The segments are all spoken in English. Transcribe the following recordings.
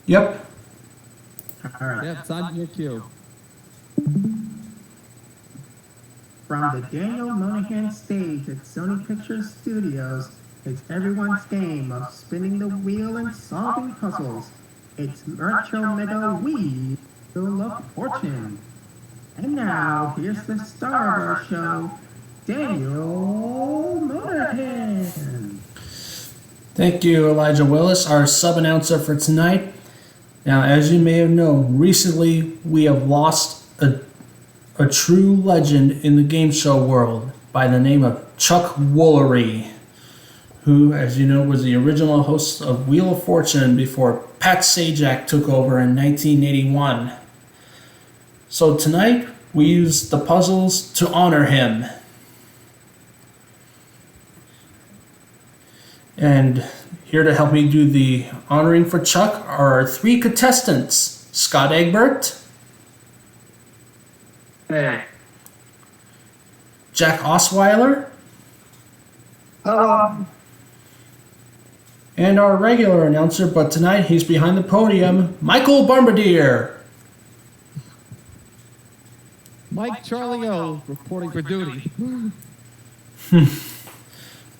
Yep. All right. Yeah, it's on your cue. From the Daniel Monahan stage at Sony Pictures Studios, it's everyone's game of spinning the wheel and solving puzzles. It's Macho Mega Wheel of Fortune. And now, here's the star of our show, Daniel Monahan. Thank you, Elijah Willis, our sub-announcer for tonight. Now, as you may have known, recently we have lost a true legend in the game show world by the name of Chuck Woolery, who, as you know, was the original host of Wheel of Fortune before Pat Sajak took over in 1981. So tonight, we use the puzzles to honor him. And here to help me do the honoring for Chuck are our three contestants, Scott Egbert, Hey. Jack Osweiler, Hello. and our regular announcer, but tonight he's behind the podium, Michael Bombardier. Mike Charlie O reporting for duty.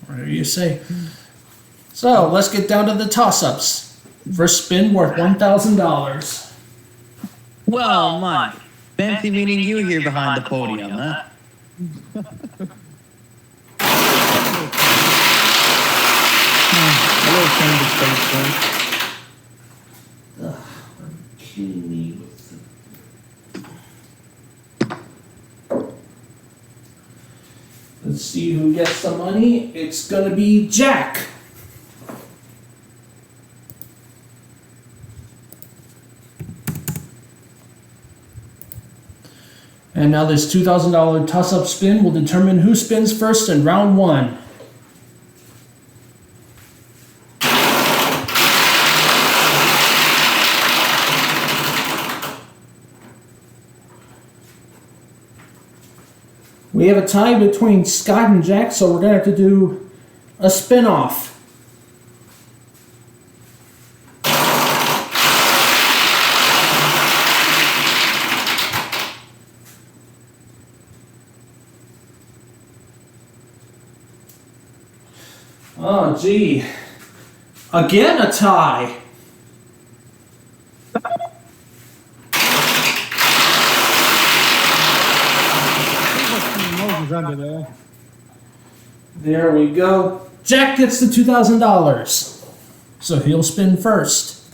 Whatever you say. So, let's get down to the toss-ups. First spin worth $1,000. Well, Mike, fancy meeting you here behind the podium, huh? Let's see who gets the money. It's gonna be Jack. And now this $2,000 toss-up spin will determine who spins first in round one. We have a tie between Scott and Jack, so we're going to have to do a spin-off. Oh, gee. Again a tie. Under there. There we go. Jack gets the $2,000. So he'll spin first.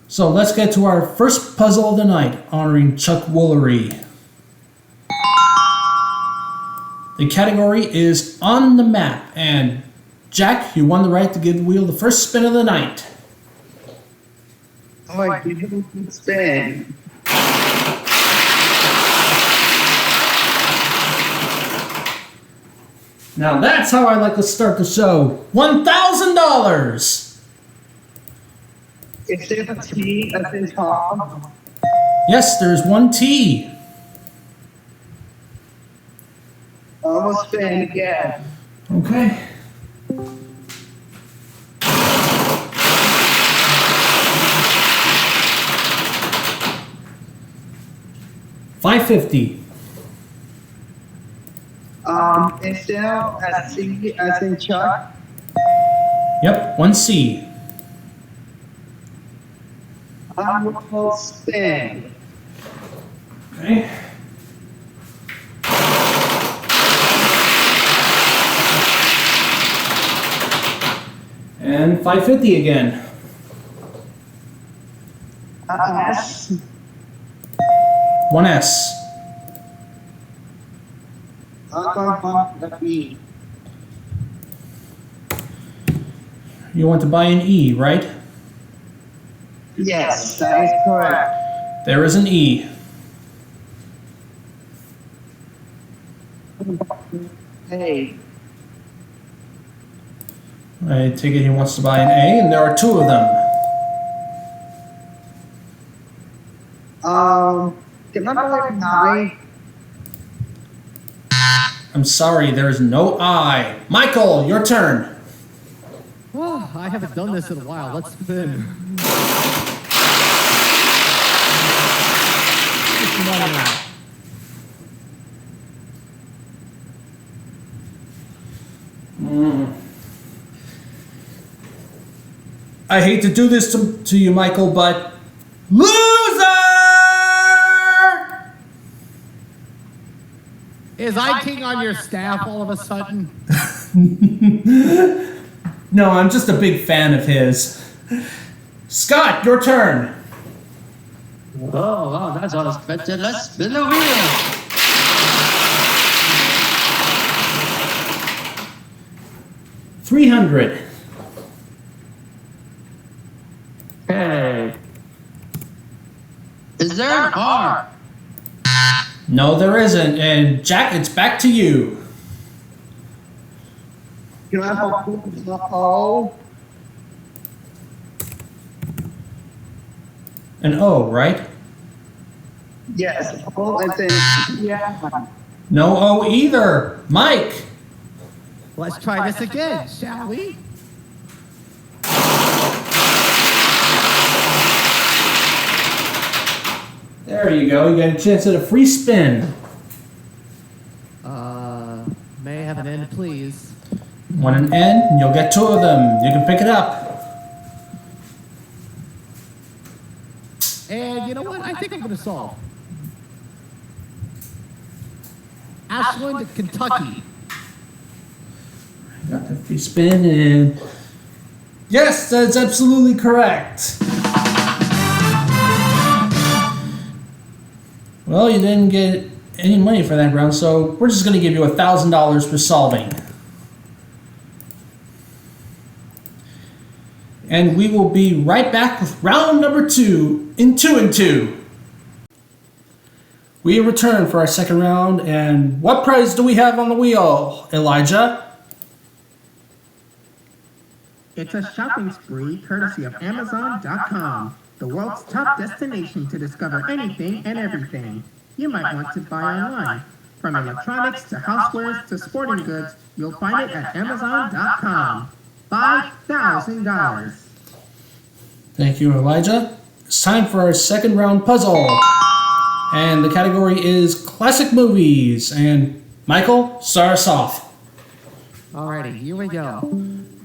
So let's get to our first puzzle of the night, honoring Chuck Woolery. The category is on the map, and Jack, you won the right to give the wheel the first spin of the night. Oh, I give you a spin. Now that's how I like to start the show. $1,000! Is there a T at the top? Yes, there's one T. Almost spin again. Okay. $550. Is there a C as in Chuck? Yep, one C. I will spin. Okay. And $550 again. S. One S. I'm going to pump the B. You want to buy an E, right? Yes, that is correct. There is an E. Hey. I take it he wants to buy an A, and there are two of them. Can I buy an I? I'm sorry, there's no I. Michael, your turn. Oh, I haven't done this in a while. Let's spin. I hate to do this to you, Michael, but loser! Is I King on your staff all of a sudden? No, I'm just a big fan of his. Scott, your turn. Oh, wow, that's unexpected. Let's spin the wheel. $300. Hey. Is there an R? No, there isn't. And Jack, it's back to you. Can I have a O? An O, right? Yes. O and then yeah. No O either. Mike. Let's try this again, shall we? There you go. You got a chance at a free spin. May I have an end, please? Want an N? And you'll get 2 of them. You can pick it up. And you know what? I think I'm going to solve. Ashland, Kentucky. Got the free spin and... Yes, that's absolutely correct. Well, you didn't get any money for that round, so we're just going to give you $1,000 for solving. And we will be right back with round number 2 in 2 and 2. We return for our second round, and what prize do we have on the wheel, Elijah? It's a shopping spree courtesy of Amazon.com, the world's top destination to discover anything and everything you might want to buy online. From electronics to housewares to sporting goods, you'll find it at Amazon.com. $5,000. Thank you, Elijah. It's time for our second round puzzle. And the category is classic movies. And Michael, start us off. Alrighty, here we go.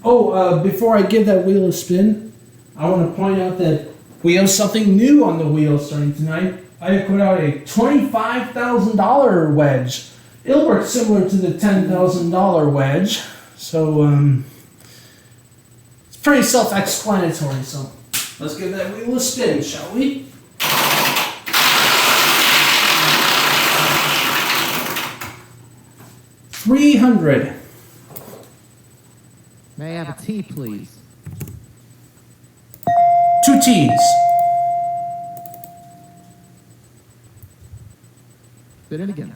Oh, before I give that wheel a spin, I want to point out that we have something new on the wheel starting tonight. I have put out a $25,000 wedge. It'll work similar to the $10,000 wedge. So, it's pretty self-explanatory. So, let's give that wheel a spin, shall we? $300. May I have a T, please? 2 T's. Spin it again.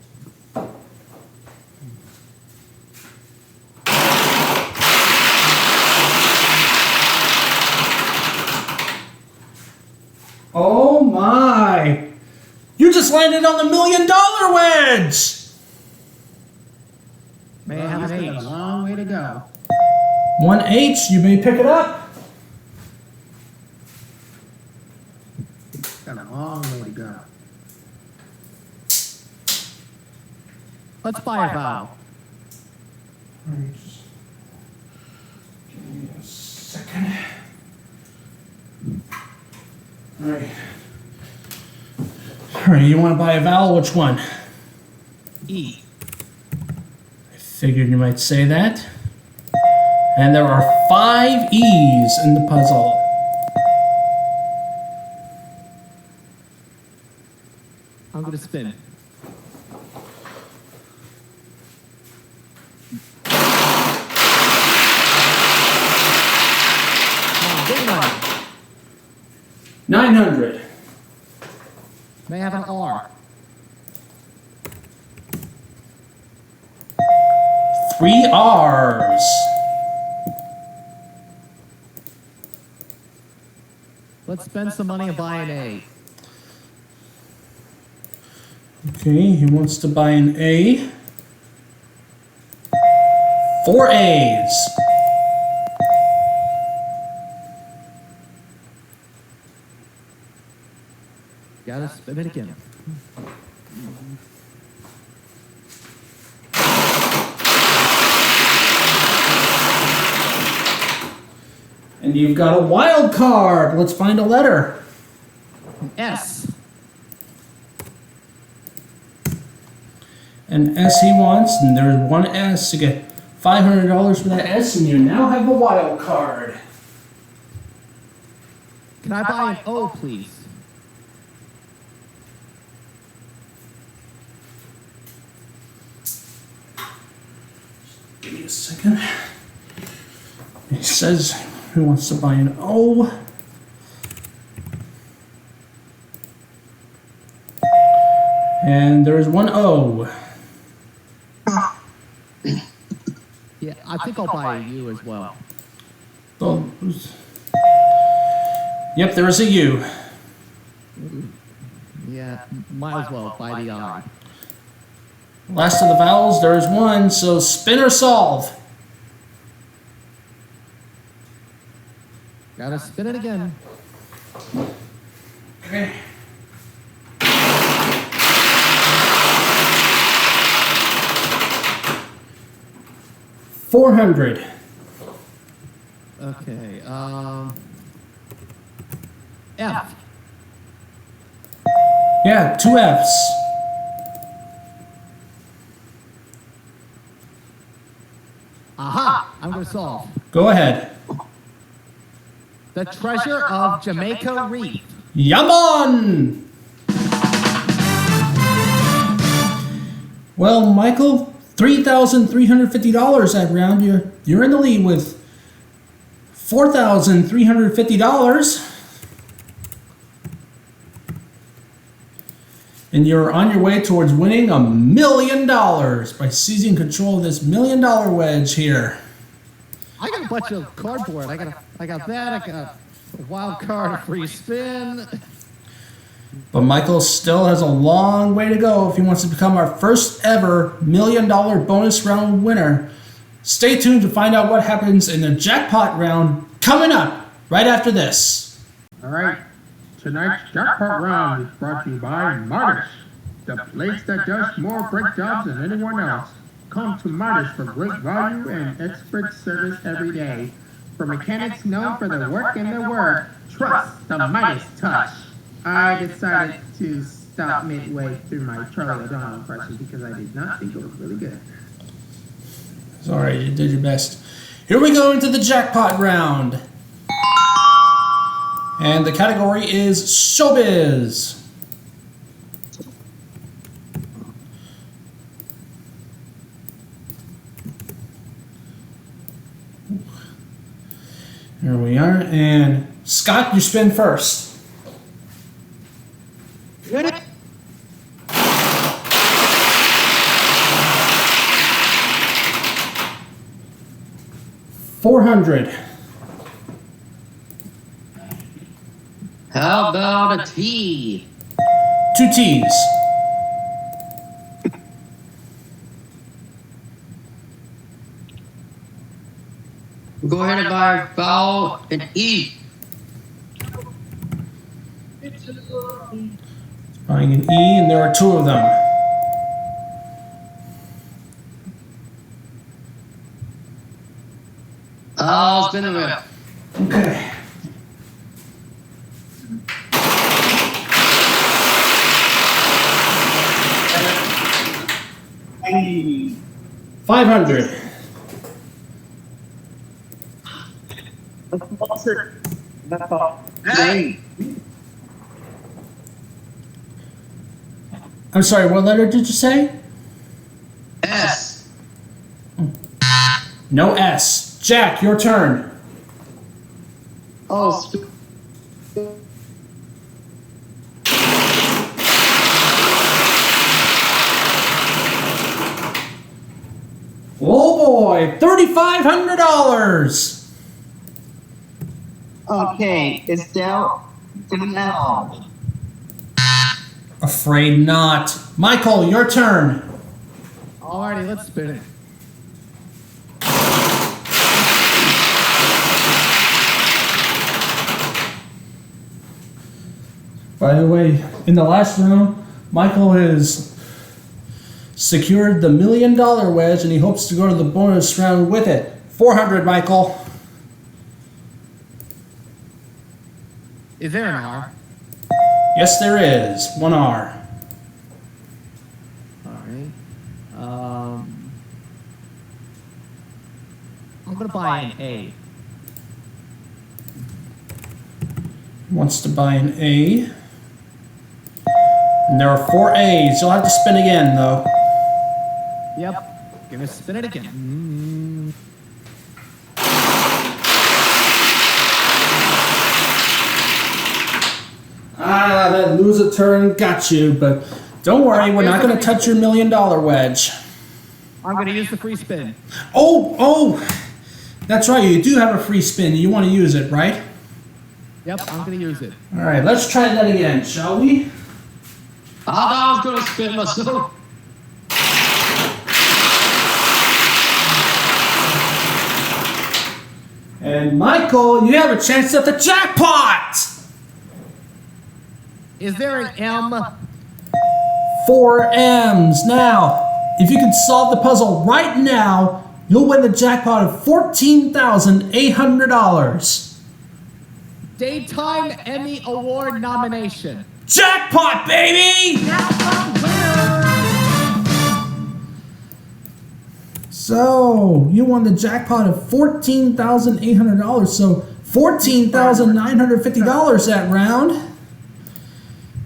Oh my! You just landed on the $1 million wedge! May I have Well, an he's got H? a long way to go. 1H, you may pick it up. Got a long way to go. Let's buy a vowel. Alright, just give me a second. Alright. Alright, you want to buy a vowel? Which one? E. I figured you might say that. And there are 5 E's in the puzzle. I'm going to spin. Big money. 900. May I have an R? 3 R's. Let's spend some money and buy an A. Okay, he wants to buy an A. 4 A's. Gotta spin it again. And you've got a wild card. Let's find a letter. S. An S he wants, and there's one S to get $500 for that S, and you now have a wild card. Can I buy an O, please? Give me a second. He says he wants to buy an O. And there's one O. Yeah, I think I'll buy a U as well. Oh, yep, there is a U. Yeah, might as well buy the I. Last of the vowels, there is one, so spin or solve. Gotta spin it again. Okay. $400. Okay, F. Yeah, 2 F's. Aha! I'm gonna solve. Go ahead. The Treasure of Jamaica Reef. Yaman! Well, Michael, $3,350 that round. You're in the lead with $4,350. And you're on your way towards winning $1 million by seizing control of this $1 million wedge here. I got a bunch of cardboard. I got that. I got a wild card, a free spin. But Michael still has a long way to go if he wants to become our first ever $1 million bonus round winner. Stay tuned to find out what happens in the jackpot round coming up right after this. All right. Tonight's jackpot round is brought to you by Midas, the place that does more brake jobs than anyone else. Come to Midas for great value and expert service every day. For mechanics known for their work and their word, trust the Midas touch. I decided to stop midway through my Charlie O'Donnell impression because I did not think it was really good. Sorry, you did your best. Here we go into the jackpot round. And the category is showbiz. Here we are. And Scott, you spin first. $400. How about a T? 2 T's. Go ahead and buy a vowel and E. Buying an E, and there are 2 of them. I'll spin the wheel. Okay. $500. That's all. Hey. I'm sorry, what letter did you say? S. No S. Jack, your turn. Oh, Oh boy, $3,500. okay. It's down to now. Afraid not. Michael, your turn. Alrighty, let's spin it. By the way, in the last round, Michael has secured the $1 million wedge and he hopes to go to the bonus round with it. 400, Michael. Is there an R? Yes, there is. 1 R. All right. I'm gonna buy an A. Wants to buy an A. And there are 4 A's. You'll have to spin again, though. Yep. Gonna spin it again. Ah, that lose a turn got you, but don't worry, we're not going to touch your $1 million wedge. I'm gonna use the free spin. Oh, that's right, you do have a free spin. You want to use it, right? Yep, I'm gonna use it. All right, let's try that again, shall we? I thought I was gonna spin myself. And Michael, you have a chance at the jackpot! Is there an M? 4 M's. Now, if you can solve the puzzle right now, you'll win the jackpot of $14,800. Daytime Emmy Award nomination. Jackpot, baby! So, you won the jackpot of $14,800, so $14,950 that round.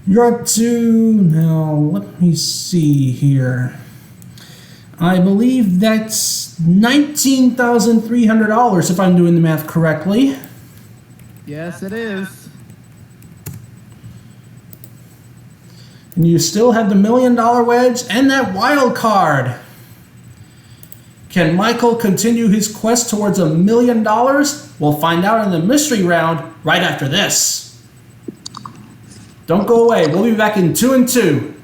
You're up to, now, let me see here. I believe that's $19,300 if I'm doing the math correctly. Yes, it is. And you still have the $1 million wedge and that wild card. Can Michael continue his quest towards $1 million? We'll find out in the mystery round right after this. Don't go away. We'll be back in 2 and 2.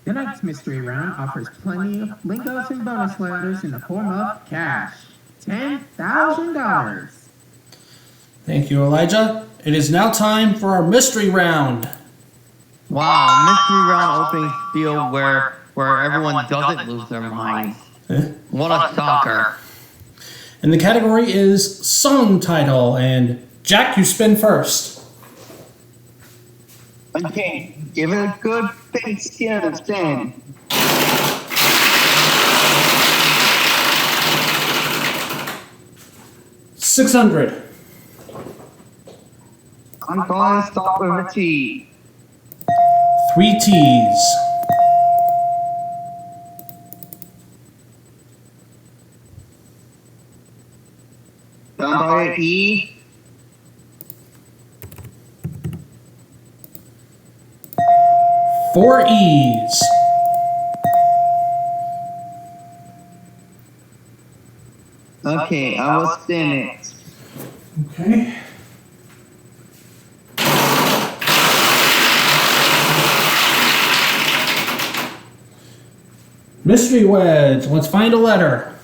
Tonight's mystery round offers plenty of lingos and bonus letters in the form of cash. $10,000. Thank you, Elijah. It is now time for our mystery round. Wow, mystery round opening field where everyone doesn't lose their minds. What a shocker. And the category is song title. And Jack, you spin first. Okay, give it a good big skin of spin. $600. I'm going to start with a T. 3 T's. Done by an E. 4 E's. Okay, I will spin it. Okay. Mystery wedge. Let's find a letter.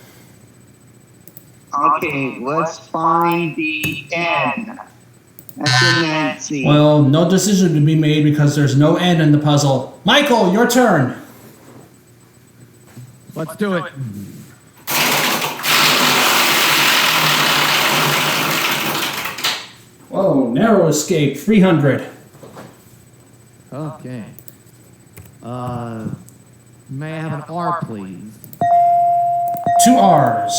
Okay, let's find the N. That's in Nancy. Well, no decision to be made because there's no N in the puzzle. Michael, your turn. Let's do it. Whoa, narrow escape, 300. Okay. May I have an R, please? 2 R's.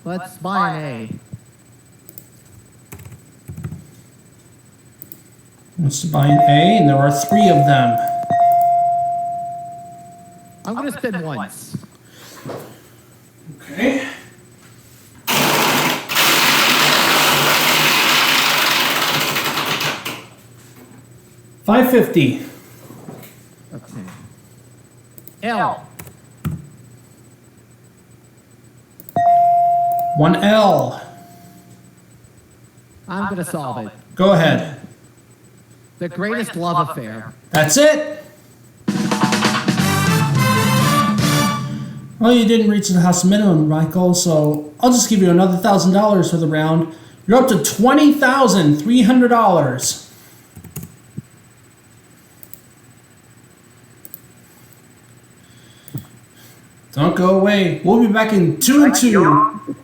Let's buy an A. Wants to buy an A, and there are 3 of them. I'm gonna spin once. Okay. $550. Okay. L. 1 L. I'm gonna solve it. Go ahead. The greatest love affair. That's it. Well, you didn't reach the house minimum, Michael, so I'll just give you another $1,000 for the round. You're up to $20,300. Don't go away. We'll be back in 2 and 2.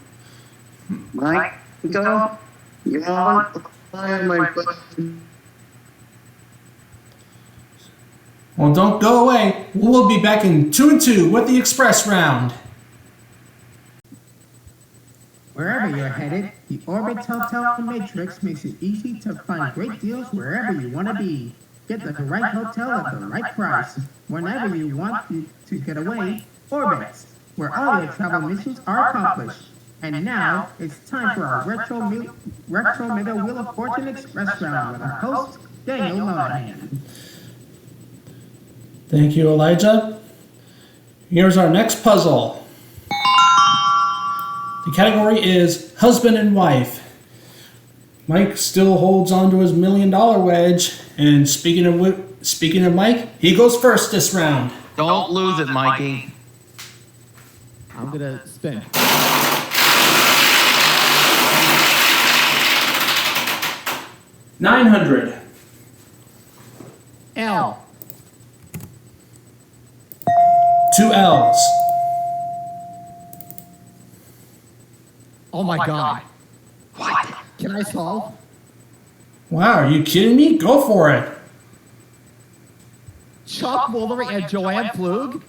Mike, go. You want my question? Well, don't go away. We'll be back in 2 and 2 with the express round. Wherever you're headed, the Orbit Hotel Matrix makes it easy to find great deals wherever you want to be. Get the right hotel at the right price. Whenever you want to get away, Orbit, where all your travel missions are accomplished. And now, it's time for our Retro Mega Wheel of Fortune Express round with our host, Daniel Monahan. Thank you, Elijah. Here's our next puzzle. The category is husband and wife. Mike still holds on to his $1 million wedge, and speaking of Mike, he goes first this round. Don't lose it, Mikey. I'm gonna spin. $900. L. 2 L's. Oh my God. What? Can I solve? Wow, are you kidding me? Go for it. Chuck Woolery and Joanne Flug?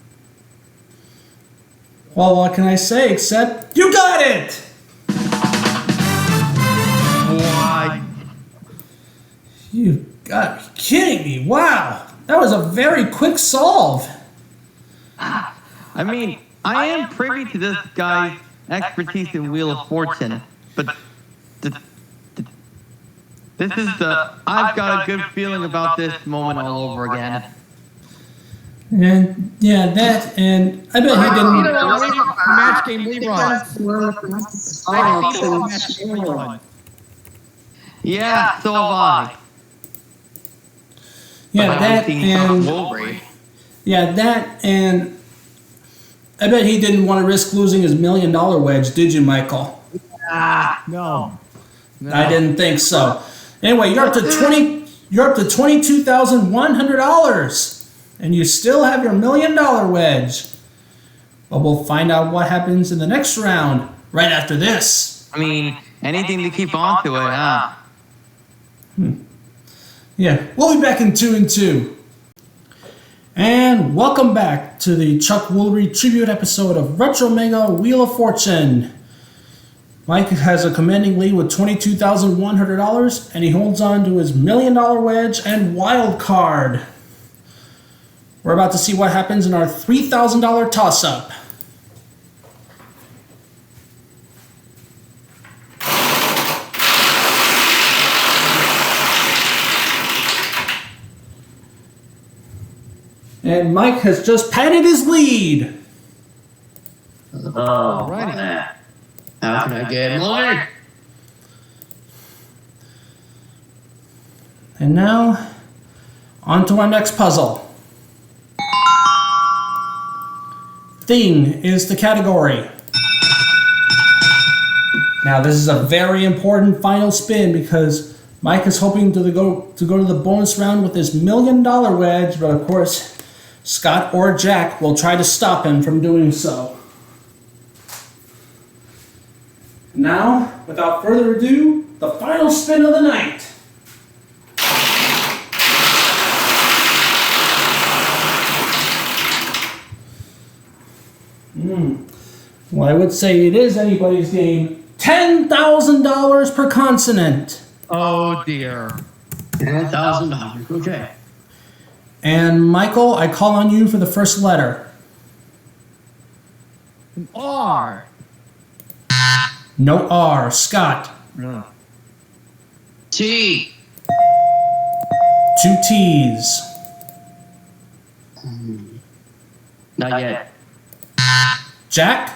Well, what can I say except you got it! Why? You got me kidding me. Wow, that was a very quick solve. I mean, I am privy to this guy's expertise in Wheel of Fortune, but this is I've got a good feeling about this moment all over again. And yeah, that, and I bet he didn't. Match game reruns. I've seen a match game rerun. Yeah, so have I. Yeah, But I that haven't seen Scott and Woolery. yeah, that and I bet he didn't want to risk losing his $1 million wedge, did you, Michael? No. I didn't think so. Anyway, you're up to $22,100, and you still have your $1 million wedge. But we'll find out what happens in the next round right after this. I mean, anything to keep on to it, huh? Yeah, we'll be back in 2 and 2. And welcome back to the Chuck Woolery tribute episode of Retro Mega Wheel of Fortune. Mike has a commanding lead with $22,100, and he holds on to his $1 million wedge and wild card. We're about to see what happens in our $3,000 toss-up. And Mike has just padded his lead. Oh, Alrighty. how can I get more? And now, on to our next puzzle. Thing is the category. Now, this is a very important final spin because Mike is hoping to go to the bonus round with his $1 million wedge, but of course, Scott or Jack will try to stop him from doing so. Now, without further ado, the final spin of the night. Well, I would say it is anybody's game. $10,000 per consonant. Oh dear. $10,000. Okay. And Michael, I call on you for the first letter. An R. No R. Scott. T. 2 T's. Not yet. Jack.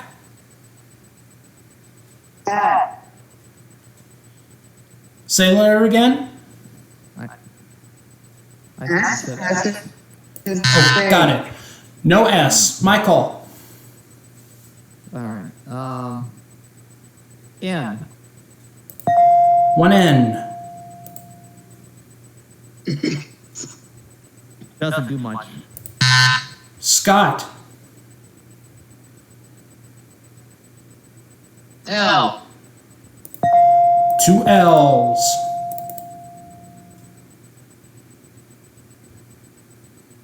Say the letter again. I said Oh, got it. No S. Michael. All right. N. One N. Doesn't do much. Scott. L. Two L's.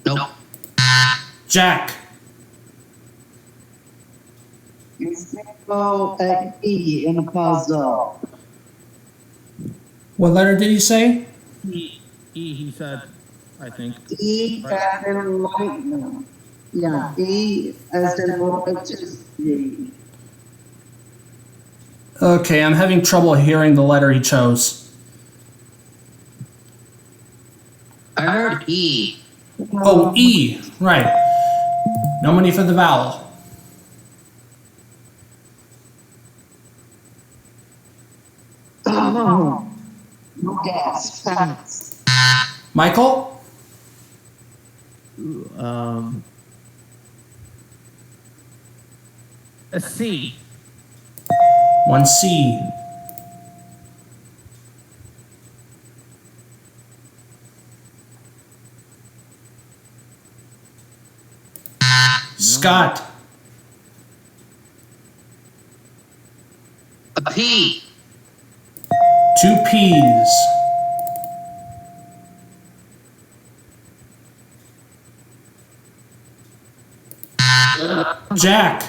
Nope. Jack. Symbol an E in the puzzle. What letter did he say? E, he said, I think. E as in lightning. Yeah, E as in electricity. Okay, I'm having trouble hearing the letter he chose. I heard E. Oh, E. Right. No money for the vowel. Oh, no gas. Pass. Michael? A C. One C. Scott. A P. Two P's. Jack.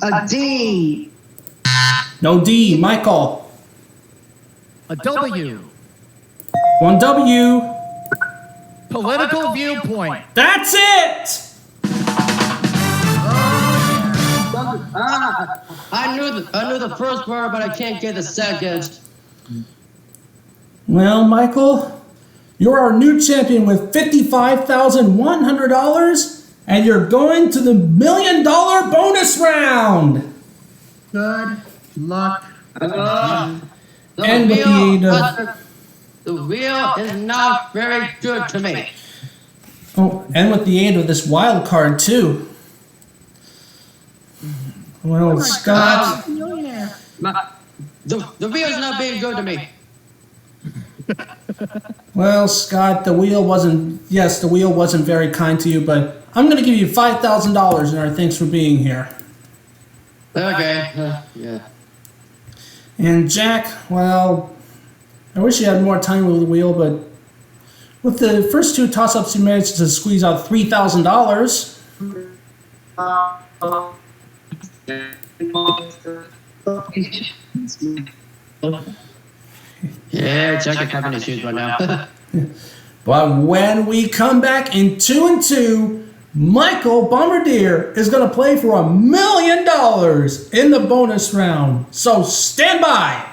A D. No D. Michael. A W. One W. Political viewpoint. That's it! I knew the first word, but I can't get the second. Well, Michael, you're our new champion with $55,100, and you're going to the $1 million bonus round. Good luck. And with the aid of, The wheel is not very good to me. and with the aid of this wild card too. Well, Scott. Millionaire. The wheel is not being good to me. Well, Scott, the wheel wasn't very kind to you, but I'm going to give you $5,000 in our thanks for being here. Okay. Yeah. And Jack, well, I wish you had more time with the wheel, but with the first two toss-ups, you managed to squeeze out $3,000. Yeah, Chuck is having issues right now. But when we come back in 2 and 2, Michael Bombardier is going to play for $1 million in the bonus round. So stand by.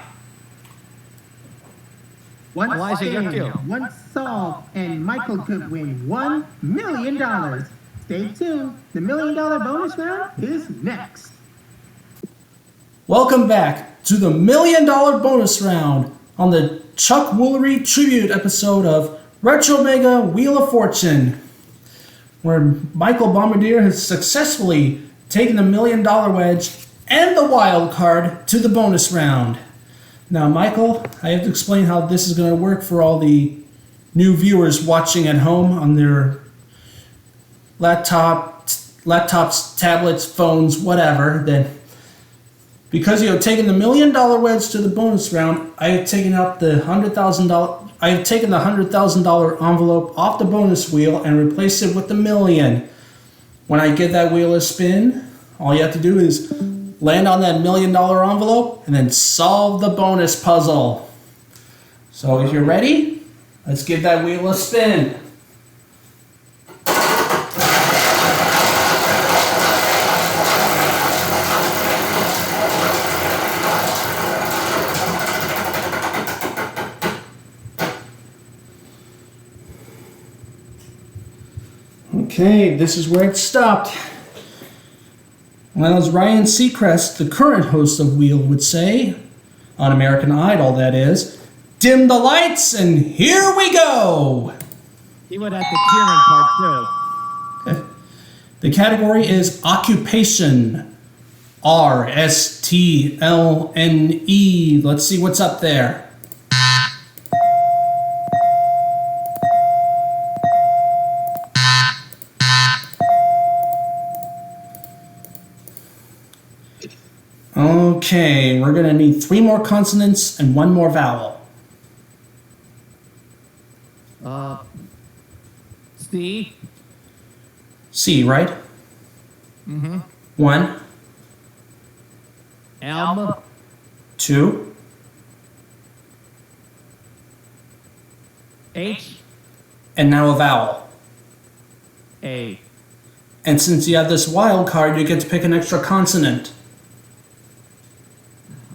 One Elijah, your spin, cue. one solve, and Michael could win $1 million. Stay tuned. The $1 million bonus round is next. Welcome back to the $1 million bonus round on the Chuck Woolery tribute episode of Retro Mega Wheel of Fortune, where Michael Bombardier has successfully taken the $1 million wedge and the wild card to the bonus round. Now, Michael, I have to explain how this is going to work for all the new viewers watching at home on their laptops, tablets, phones, whatever. That because you have taken the $1 million wedge to the bonus round, I have taken out the $100,000. I have taken the $100,000 envelope off the bonus wheel and replaced it with the million. When I give that wheel a spin, all you have to do is land on that $1 million envelope and then solve the bonus puzzle. So if you're ready, let's give that wheel a spin. Okay, this is where it stopped. Well, as Ryan Seacrest, the current host of Wheel, would say, on American Idol that is, dim the lights and here we go! He would have the Kieran part too. The category is occupation. RSTLNE. Let's see what's up there. Okay, we're going to need 3 more consonants and 1 more vowel. C. C, right? Mm-hmm. 1, Elm. 2, H. and now a vowel. A. And since you have this wild card, you get to pick an extra consonant.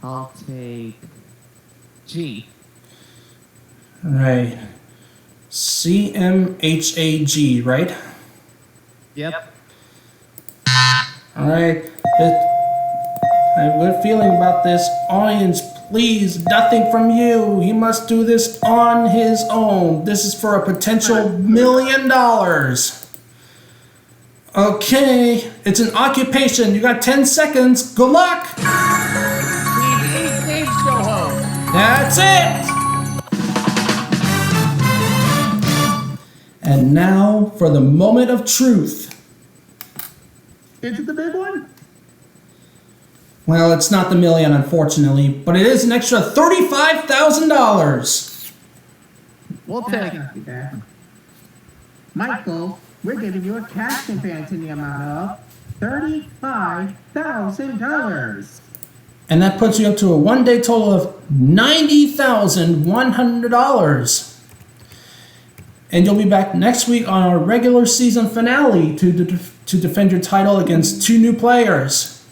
I'll take G. Right. CMHAG, right? Yep. Alright. I have a good feeling about this. Audience, please, nothing from you. He must do this on his own. This is for a potential $1 million. Okay, it's an occupation. You got 10 seconds. Good luck! That's it! And now for the moment of truth. Is it the big one? Well, it's not the million, unfortunately, but it is an extra $35,000. We'll take it. Not too bad. Michael, we're giving you a cash advance in the amount of $35,000. And that puts you up to a one-day total of $90,100. And you'll be back next week on our regular season finale to defend your title against 2 new players.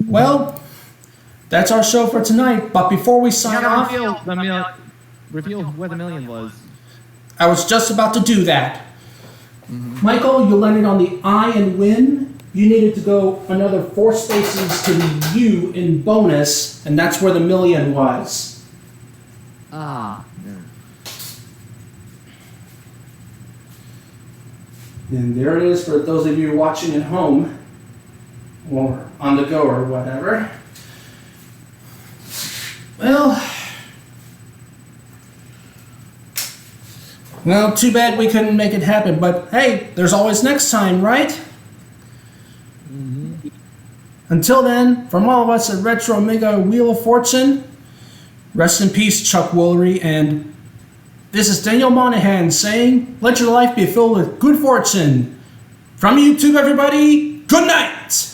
Well, that's our show for tonight. But before we sign off, Reveal where the million was. I was just about to do that. Michael, you landed on the I and win. You needed to go another 4 spaces to the U in bonus, and that's where the million was. Ah. And there it is for those of you watching at home, or on the go, or whatever. Well, too bad we couldn't make it happen, but hey, there's always next time, right? Mm-hmm. Until then, from all of us at Retro Mega Wheel of Fortune, rest in peace, Chuck Woolery, and this is Daniel Monahan saying, let your life be filled with good fortune. From YouTube, everybody, good night!